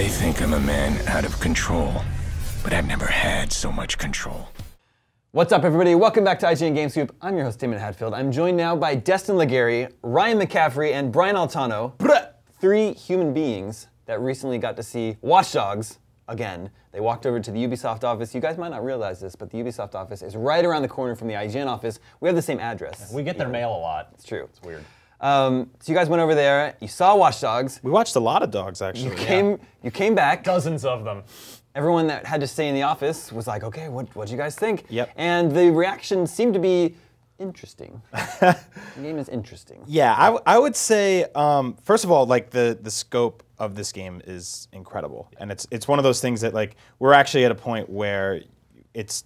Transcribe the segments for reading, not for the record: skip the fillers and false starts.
They think I'm a man out of control, but I've never had so much control. What's up, everybody? Welcome back to IGN Game Scoop. I'm your host, Damon Hadfield. I'm joined now by Destin Legary, Ryan McCaffrey, and Brian Altano. Three human beings that recently got to see Watch Dogs again. They walked over to the Ubisoft office. You guys might not realize this, but the Ubisoft office is right around the corner from the IGN office. We have the same address. We get their mail a lot. It's true. It's weird. So you guys went over there. You saw Watch Dogs. We watched a lot of dogs, actually. You came back. Dozens of them. Everyone that had to stay in the office was like, okay, what'd you guys think? Yep. And the reaction seemed to be interesting. The game is interesting. Yeah, I would say, first of all, like the scope of this game is incredible. And it's one of those things that like we're actually at a point where it's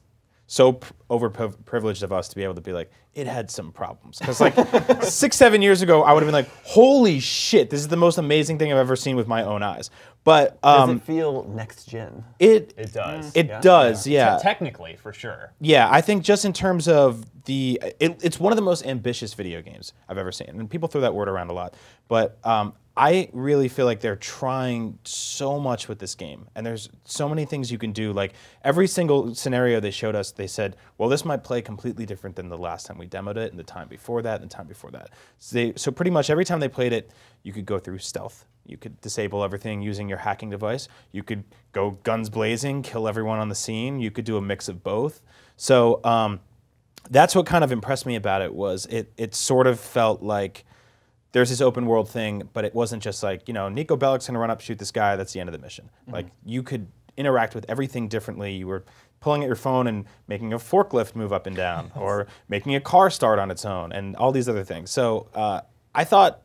so overprivileged of us to be able to be like, it had some problems. Because like 6-7 years ago, I would have been like, holy shit, this is the most amazing thing I've ever seen with my own eyes. But does it feel next gen? It does. It does, yeah. Technically, for sure. Yeah, I think just in terms of it's one of the most ambitious video games I've ever seen. And people throw that word around a lot. But I really feel like they're trying so much with this game. And there's so many things you can do. Like every single scenario they showed us, they said, well, this might play completely different than the last time we demoed it, and the time before that, and the time before that. So pretty much every time they played it, you could go through stealth. You could disable everything using your hacking device. You could go guns blazing, kill everyone on the scene. You could do a mix of both. So that's what kind of impressed me about it was it sort of felt like there's this open world thing, but it wasn't just like, you know, Nico Bellic's gonna run up, shoot this guy, that's the end of the mission. Mm-hmm. Like you could interact with everything differently. You were pulling at your phone and making a forklift move up and down, or making a car start on its own, and all these other things. So I thought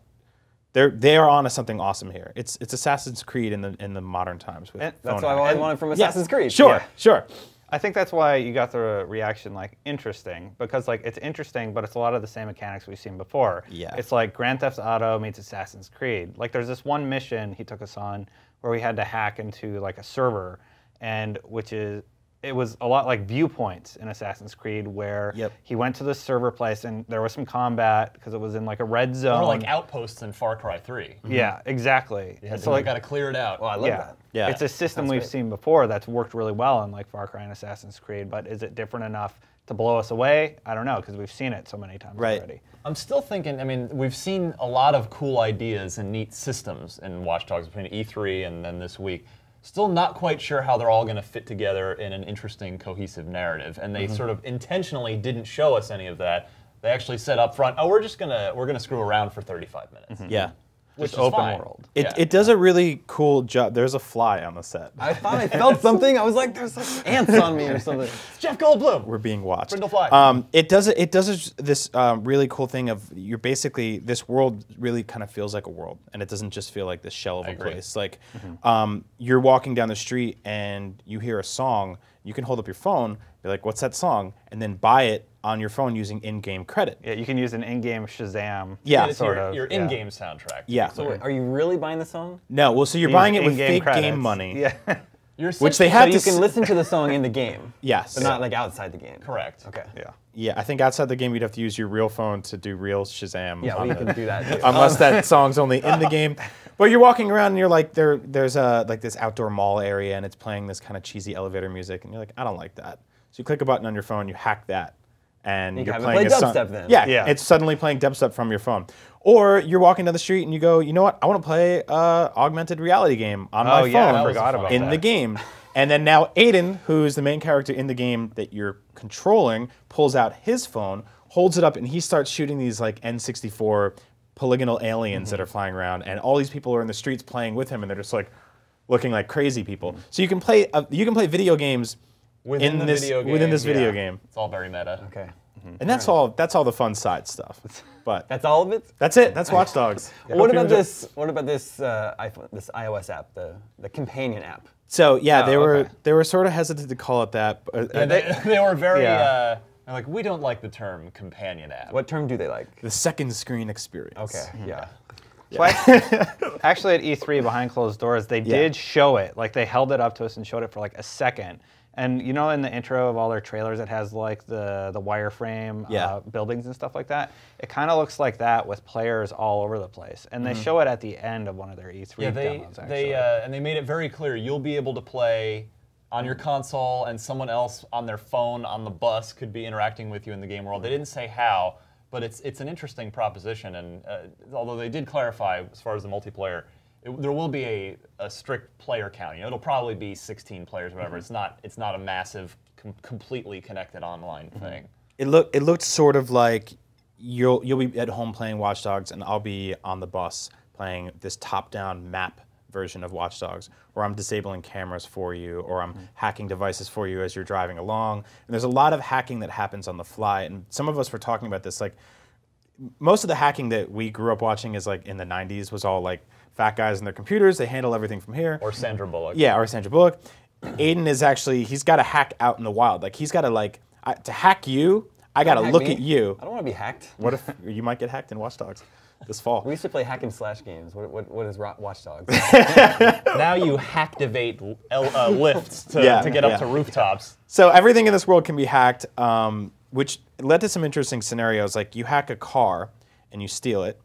they are onto something awesome here. It's Assassin's Creed in the modern times. With that's what I always wanted from Assassin's Creed. Sure, yeah. sure. I think that's why you got the reaction like interesting, because like it's interesting, but it's a lot of the same mechanics we've seen before. Yeah. It's like Grand Theft Auto meets Assassin's Creed. Like there's this one mission he took us on where we had to hack into like a server, and it was a lot like Viewpoints in Assassin's Creed, where he went to the server place and there was some combat because it was in like a red zone. Or like outposts in Far Cry 3. Mm-hmm. Yeah, exactly. So like, got to clear it out. Oh, I love that. Yeah. It's a system we've seen before that's worked really well in like Far Cry and Assassin's Creed, but is it different enough to blow us away? I don't know, because we've seen it so many times already. I'm still thinking, I mean, we've seen a lot of cool ideas and neat systems in Watch Dogs between E3 and then this week. Still not quite sure how they're all going to fit together in an interesting, cohesive narrative, and they sort of intentionally didn't show us any of that. They actually said up front, "Oh, we're gonna screw around for 35 minutes." Yeah. Which is open fine. world. It does a really cool job. There's a fly on the set. I thought I felt something. I was like, there's like ants on me or something. It's Jeff Goldblum. We're being watched. Brindle fly. It does this really cool thing of you're basically, this world really kind of feels like a world, and it doesn't just feel like this shell of a place. Like you're walking down the street and you hear a song, you can hold up your phone, be like, what's that song? And then buy it on your phone using in-game credit. Yeah, you can use an in-game Shazam. Yeah, it's your in-game soundtrack. Yeah. So wait, are you really buying the song? No, well, so you're buying it with in-game fake credits. game money. Yeah. Which they So have you to can listen to the song in the game. Yes. But not like outside the game. Correct. Okay. Yeah. Yeah, I think outside the game you'd have to use your real phone to do real Shazam. Yeah, well, you can do that too. Unless that song's only in the game. But you're walking around and you're like, there's like this outdoor mall area and it's playing this kind of cheesy elevator music, and you're like, I don't like that. So you click a button on your phone, you hack that, and you're playing a song. Dubstep then. Yeah, it's suddenly playing dubstep from your phone. Or you're walking down the street and you go, you know what? I want to play augmented reality game on my phone. I forgot about in that. the game. And then now Aiden, who's the main character in the game that you're controlling, pulls out his phone, holds it up, and he starts shooting these like N64 polygonal aliens that are flying around, and all these people are in the streets playing with him, and they're just like looking like crazy people. So you can play video games within this video game. It's all very meta. Okay. And that's all the fun side stuff. But That's all of it? that's it. That's Watch Dogs. What about this iPhone, this iOS app, the companion app? So yeah, they were sort of hesitant to call it that. They were very they're like, we don't like the term companion app. What term do they like? The second screen experience. Okay. Yeah. So actually at E3 behind closed doors, they did show it. Like they held it up to us and showed it for like a second. And you know, in the intro of all their trailers, it has like the wireframe buildings and stuff like that. It kind of looks like that with players all over the place. And they show it at the end of one of their E3 demos. Actually. And they made it very clear you'll be able to play on your console, and someone else on their phone on the bus could be interacting with you in the game world. They didn't say how, but it's an interesting proposition. And although they did clarify as far as the multiplayer, there will be a strict player count. You know, it'll probably be 16 players, or whatever. It's not a massive, completely connected online thing. It looked sort of like you'll be at home playing Watch Dogs, and I'll be on the bus playing this top-down map version of Watch Dogs, where I'm disabling cameras for you, or I'm hacking devices for you as you're driving along. And there's a lot of hacking that happens on the fly. And some of us were talking about this, like most of the hacking that we grew up watching is like in the 90s was all like fat guys in their computers. They handle everything from here. Or Sandra Bullock. Yeah, or Sandra Bullock. Aiden is actually, he's got to hack out in the wild. Like he's got to like, to hack you, I got to look at you. I don't want to be hacked. What if you might get hacked in Watch Dogs this fall? We used to play hack and slash games. What is Watch Dogs? Now you hacktivate lifts to get up to rooftops. So everything in this world can be hacked, which led to some interesting scenarios. Like you hack a car and you steal it,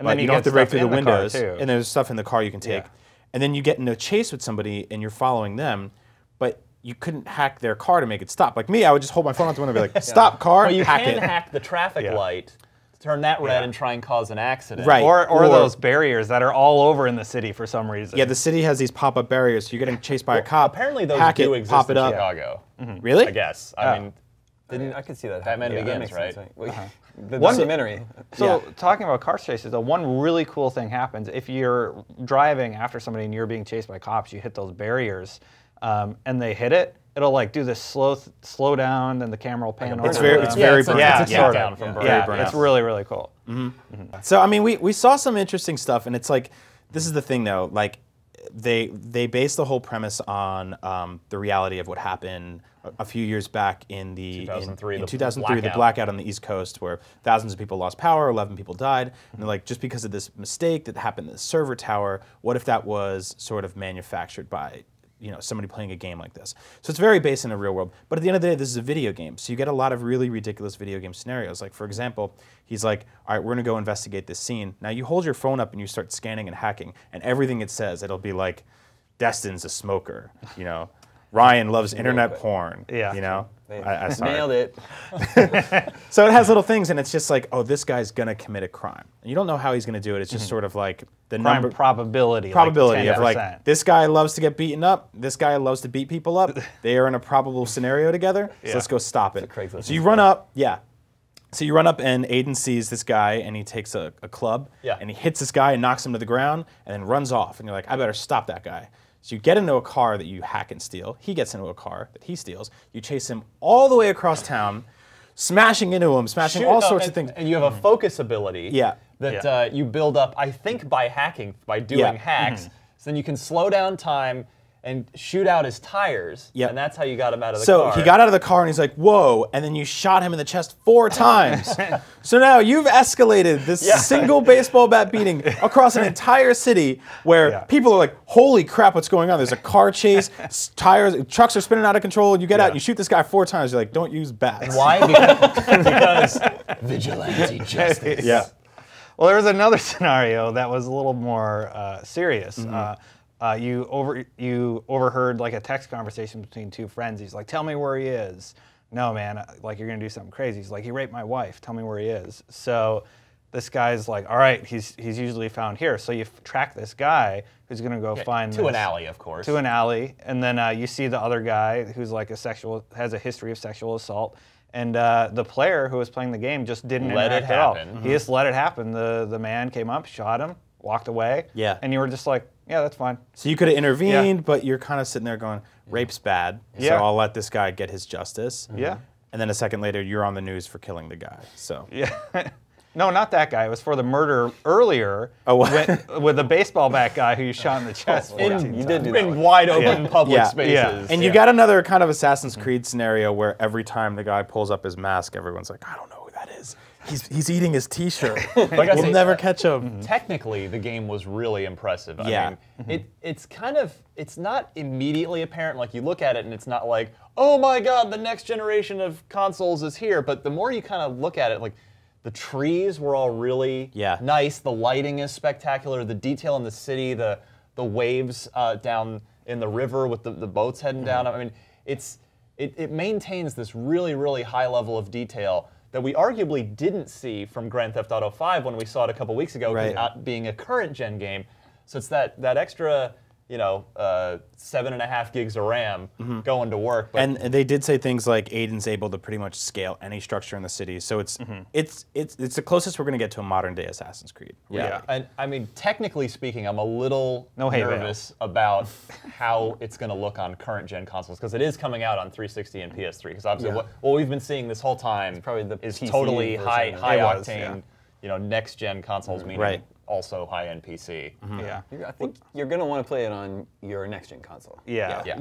And but then you don't have to break through the windows. Too. And there's stuff in the car you can take. Yeah. And then you get in a chase with somebody and you're following them, but you couldn't hack their car to make it stop. Like me, I would just hold my phone out the window and be like, stop car, But you hack can it. hack the traffic light, turn that red, and try and cause an accident. Right. Or those barriers that are all over in the city for some reason. Yeah, the city has these pop-up barriers. So you're getting chased by a cop. Apparently those hack do it, exist pop it in up. Chicago. Really? I guess. I mean, I could see that. Batman happening. Begins, That makes right? sense, Well, the documentary. So talking about car chases, though, one really cool thing happens if you're driving after somebody and you're being chased by cops. You hit those barriers, and they hit it. It'll like do this slow down, and the camera will pan over. It's very it's burnout. a takedown from Burnout. Yeah, it's really, really cool. So I mean, we saw some interesting stuff, and it's like, this is the thing though, like they base the whole premise on the reality of what happened a few years back in 2003, in 2003, the blackout on the East Coast, where thousands of people lost power, 11 people died, and they're like, just because of this mistake that happened in the server tower, what if that was sort of manufactured by somebody playing a game like this? So it's very based in the real world. But at the end of the day, this is a video game. So you get a lot of really ridiculous video game scenarios. Like, for example, he's like, all right, we're going to go investigate this scene. Now you hold your phone up and you start scanning and hacking. And everything it says, it'll be like, Destin's a smoker. Ryan loves internet porn. Yeah. I sorry. Nailed it. So it has little things, and it's just like, oh, this guy's going to commit a crime. And you don't know how he's going to do it. It's just sort of like the Crime probability. probability like of like, this guy loves to get beaten up, this guy loves to beat people up, they are in a probable scenario together, so let's go stop it. So you run up, so you run up and Aiden sees this guy and he takes a club and he hits this guy and knocks him to the ground and then runs off, and you're like, I better stop that guy. So you get into a car that you hack and steal, he gets into a car that he steals, you chase him all the way across town, smashing into him, smashing all sorts of things. And you have a focus ability that you build up, I think, by hacking, by doing hacks. So then you can slow down time and shoot out his tires, and that's how you got him out of the car. So he got out of the car and he's like, whoa, and then you shot him in the chest 4 times. So now you've escalated this single baseball bat beating across an entire city where people are like, holy crap, what's going on? There's a car chase, trucks are spinning out of control, you get out and you shoot this guy 4 times, you're like, don't use bats. Why? Because vigilante justice. Yeah. Well, there was another scenario that was a little more serious. You overheard like a text conversation between 2 friends. He's like, tell me where he is. No, man, like you're gonna do something crazy. He's like, he raped my wife. Tell me where he is. So this guy's like, all right, he's usually found here. So you track this guy who's gonna go find to an alley, of course. To an alley, and then you see the other guy who's like has a history of sexual assault. And the player who was playing the game just didn't let it happen. at all. He just let it happen. The man came up, shot him, walked away. Yeah. And you were just like, yeah, that's fine. So you could have intervened, but you're kind of sitting there going, rape's bad, so Yeah. I'll let this guy get his justice. Yeah. And then a second later, you're on the news for killing the guy. So Yeah. No, not that guy. It was for the murder earlier with the baseball bat guy who you shot in the chest. You did do that. In wide open public spaces. Yeah. And you got another kind of Assassin's Creed scenario where every time the guy pulls up his mask, everyone's like, I don't know who that is. He's eating his T-shirt. Like I We'll say, never catch him. technically, the game was really impressive. Yeah. I mean, it's not immediately apparent. Like you look at it and it's not like, oh my God, the next generation of consoles is here. But the more you kind of look at it, like the trees were all really nice. The lighting is spectacular. The detail in the city, the waves down in the river with the boats heading down. I mean, it maintains this really, really high level of detail that we arguably didn't see from Grand Theft Auto 5 when we saw it a couple weeks ago, not being a current gen game. So it's that extra, 7.5 gigs of RAM going to work. But And they did say things like Aiden's able to pretty much scale any structure in the city. So it's the closest we're going to get to a modern day Assassin's Creed. yeah, and I mean, technically speaking, I'm a little hay bale. nervous about how it's going to look on current gen consoles because it is coming out on 360 and PS3. Because obviously, what we've been seeing this whole time probably the is PC totally version. high It was, octane, next gen consoles, meaning also high end PC. Yeah. I think you're going to want to play it on your next-gen console. Yeah. Yeah.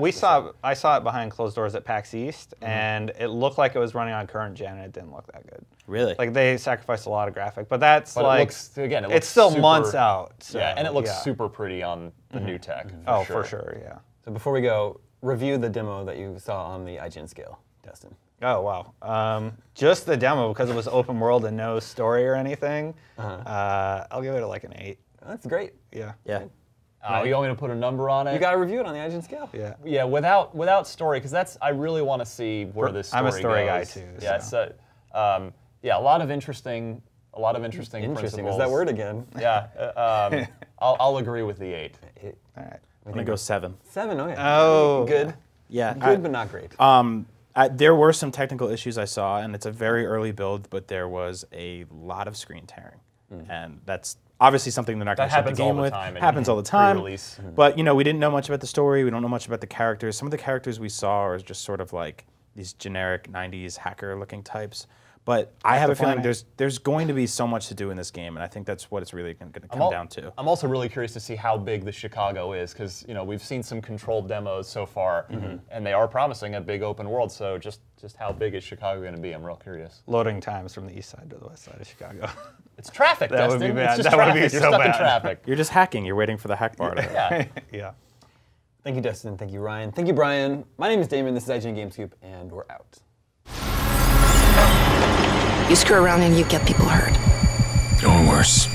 I saw it behind closed doors at PAX East, and it looked like it was running on current gen, and it didn't look that good. Really? Like they sacrificed a lot of graphic, but that's But like it looks it's still super- months out. So, Yeah, and it looks super pretty on the new tech. for sure. Yeah. So before we go, review the demo that you saw on the IGN scale, Destin. Oh wow. Just the demo because it was open world and no story or anything. I'll give it like an 8. That's great. Yeah. Yeah. You want me to put a number on it? You got to review it on the IGN scale. Yeah. Yeah, without story, because I really want to see where this story I'm a story guy goes. too. Yeah, so. a lot of interesting Interesting. principles. Is that word again? Yeah, I'll agree with the 8. All right. I'm going to go 7. 7. Oh yeah. Oh. Good. Yeah. Good, but not great. There were some technical issues I saw, and it's a very early build, but there was a lot of screen tearing. And that's obviously something they're not going to ship the happens all game the with. time in Happens all the time. pre-release. But, we didn't know much about the story. We don't know much about the characters. Some of the characters we saw are just sort of like these generic 90s hacker-looking types. But I have a feeling there's going to be so much to do in this game, and I think that's what it's really going to come down to. I'm also really curious to see how big the Chicago is, because we've seen some controlled demos so far, and they are promising a big open world. So just how big is Chicago going to be? I'm real curious. Loading times from the east side to the west side of Chicago. It's traffic, That would Dustin. be bad. It's just That would traffic. be You're so stuck in bad. traffic. You're just hacking. You're waiting for the hack bar to Yeah. Yeah. Thank you, Destin. Thank you, Ryan. Thank you, Brian. My name is Damon. This is IGN GameScoop, and we're out. You screw around and you get people hurt. Or worse.